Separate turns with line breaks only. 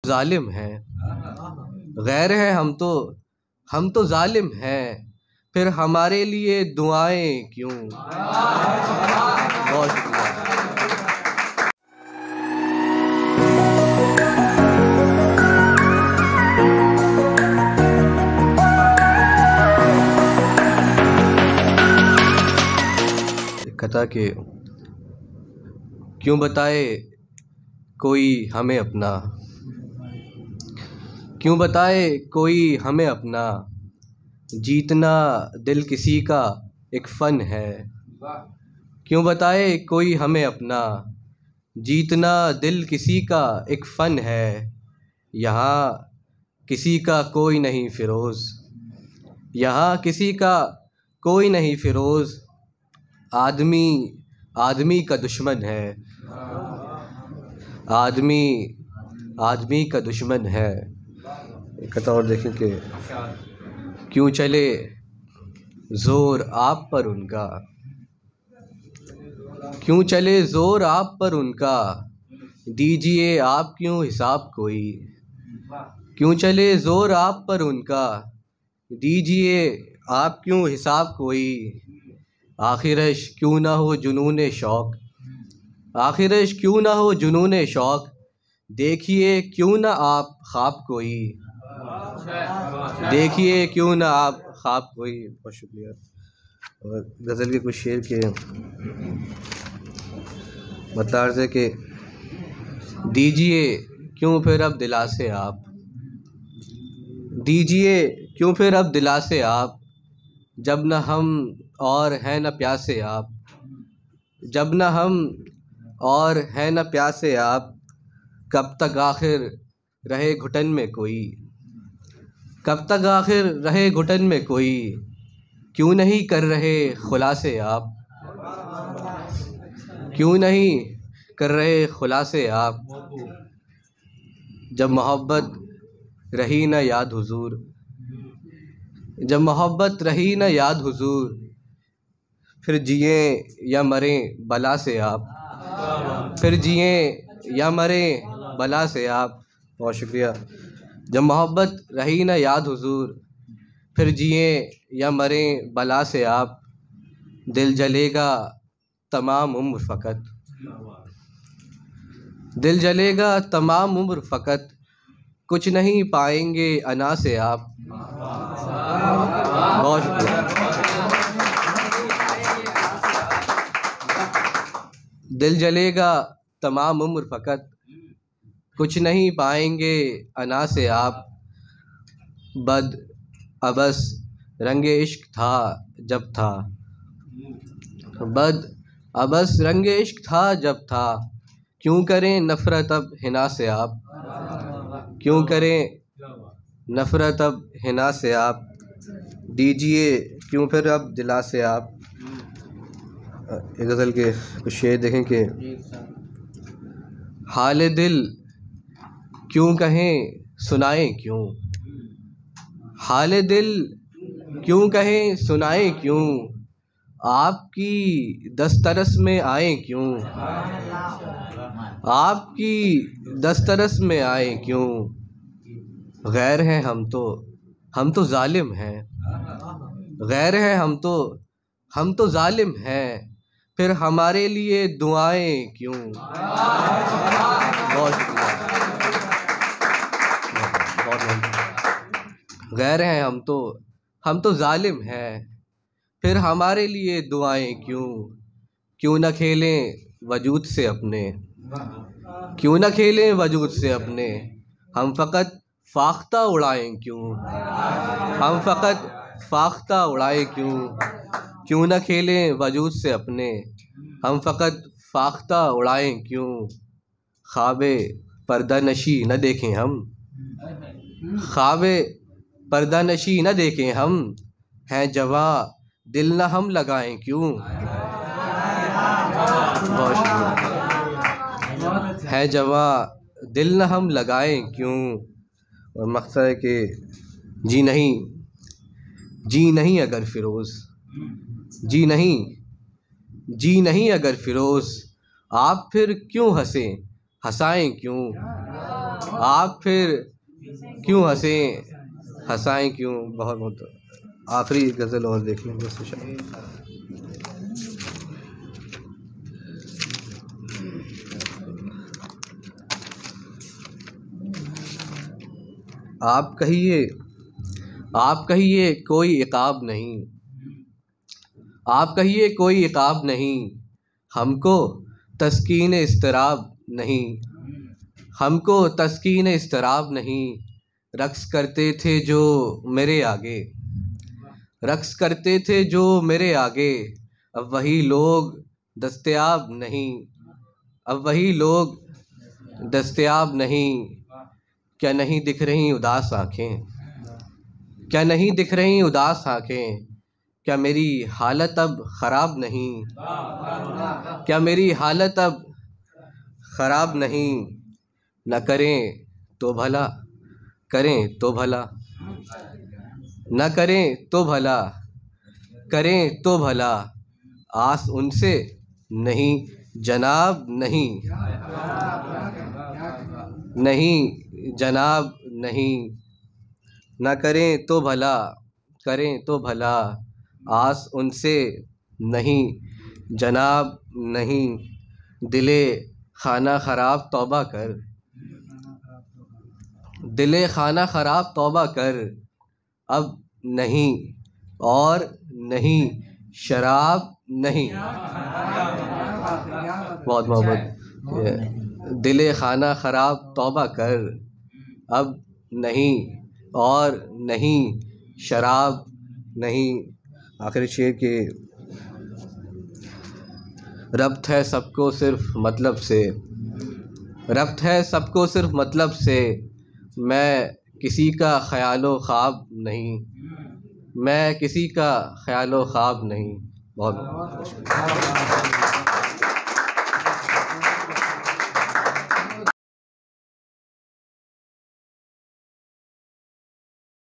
जालिम हैं, गैर हैं हम तो जालिम हैं, फिर हमारे लिए दुआएं क्यों। बहुत शुक्रिया। कथा के क्यों बताए कोई हमें अपना, क्यों बताए कोई हमें अपना, जीतना दिल किसी का एक फ़न है। क्यों बताए कोई हमें अपना, जीतना दिल किसी का एक फ़न है। यहाँ किसी का कोई नहीं फ़िरोज़, यहाँ किसी का कोई नहीं फ़िरोज़, आदमी आदमी का दुश्मन है, आदमी आदमी का दुश्मन है। एक कथा और देखें कि क्यों चले ज़ोर आप पर उनका, क्यों चले ज़ोर आप पर उनका, दीजिए आप क्यों हिसाब कोई। क्यों चले ज़ोर आप पर उनका, दीजिए आप क्यों हिसाब कोई। आखिरश क्यों ना हो जुनून शौक़, आखिरश क्यों ना हो जुनून शौक़, देखिए क्यों ना आप ख्वाब कोई, देखिए क्यों ना आप ख्वाब कोई। बहुत शुक्रिया। और गज़ल के कुछ शेर के मतलब से कि दीजिए क्यों फिर अब दिलासे आप, दीजिए क्यों फिर अब दिलासे आप, जब न हम और हैं न प्यासे आप, जब न हम और हैं न प्यासे आप, कब तक आखिर रहे घुटन में कोई, कब तक आखिर रहे घुटन में कोई, क्यों नहीं कर रहे खुलासे आप, क्यों नहीं कर रहे खुलासे आप। जब मोहब्बत रही न याद हुजूर, जब मोहब्बत रही न याद हुजूर, फिर जिए या मरें बला से आप, फिर जिए या मरें बला से आप। बहुत शुक्रिया। जब मोहब्बत रही न याद हुजूर, फिर जिए या मरें बला से आप, दिल जलेगा तमाम उम्र फ़कत, दिल जलेगा तमाम उम्र फ़कत, कुछ नहीं पाएंगे अना से आप। बहुत शुक्रिया। दिल जलेगा तमाम उम्र फ़कत, कुछ नहीं पाएंगे अना से आप। बद अबस रंगे इश्क था जब था, बद अबस रंगे इश्क था जब था, क्यों करें नफ़रत अब हिना से आप, क्यों करें नफ़रत अब हिना से आप, दीजिए क्यों फिर अब दिला से आप। एक गज़ल के कुछ शेर देखें कि हाल दिल क्यों कहें सुनाएं क्यों, हाल दिल क्यों कहें सुनाएं क्यों, आपकी दस्तरस में आए क्यों, आपकी दस्तरस में आए क्यों। गैर हैं हम तो जालिम हैं, गैर हैं हम तो जालिम हैं, फिर हमारे लिए दुआएं क्यों। बहुत शुक्रिया। गैर हैं हम तो जालिम हैं, फिर हमारे लिए दुआएं क्यों। क्यों न खेलें वजूद से अपने, क्यों न खेलें वजूद से अपने, हम फ़कत फाख्ता उड़ाएं क्यों, हम फ़कत फाख्ता उड़ाएं क्यों। क्यों न खेलें वजूद से अपने, हम फ़कत फाख्ता उड़ाएं क्यों। ख्वाबे पर्दा नशी न देखें हम, ख्वाबे पर्दा नशी न देखें हम, हैं जवां दिल न हम लगाएं क्यों। बहुत शुक्रिया। है जवां दिल न हम लगाएं क्यों। और मकसद है कि जी नहीं अगर फ़िरोज़, जी नहीं अगर फ़िरोज़, आप फिर क्यों हंसें हंसाएं क्यों। आप फिर क्यों हंसाएं क्यों। बहुत बहुत आखिरी गज़ल और देख लेंगे उससे शायद। आप कहिए कोई इक़ाब नहीं, आप कहिए कोई इक़ाब नहीं, हमको तस्कीन इज़्तिराब नहीं, हमको तस्कीन इज़्तिराब नहीं। रक़्स करते थे जो मेरे आगे, रक़्स करते थे जो मेरे आगे, अब वही लोग दस्तयाब नहीं, अब वही लोग दस्तयाब नहीं। क्या नहीं दिख रही उदास आँखें, क्या नहीं दिख रही उदास आँखें, क्या मेरी हालत अब ख़राब नहीं, क्या मेरी हालत अब ख़राब नहीं। न करें तो भला, करें तो भला, न करें तो भला, करें तो भला, आस उनसे नहीं जनाब नहीं, नहीं जनाब नहीं। न करें तो भला, करें तो भला, आस उनसे नहीं जनाब नहीं। दिले खाना ख़राब तौबा कर, दिले खाना ख़राब तौबा कर, अब नहीं और नहीं शराब नहीं। बहुत मोहब्बत। दिले खाना ख़राब तौबा कर, अब नहीं और नहीं शराब नहीं। आखिरी शेर के रब्त है सबको सिर्फ मतलब से, रब्त है सबको सिर्फ मतलब से, मैं किसी का ख़यालो ख़्वाब नहीं, मैं किसी का ख़यालो ख़्वाब नहीं। बहुत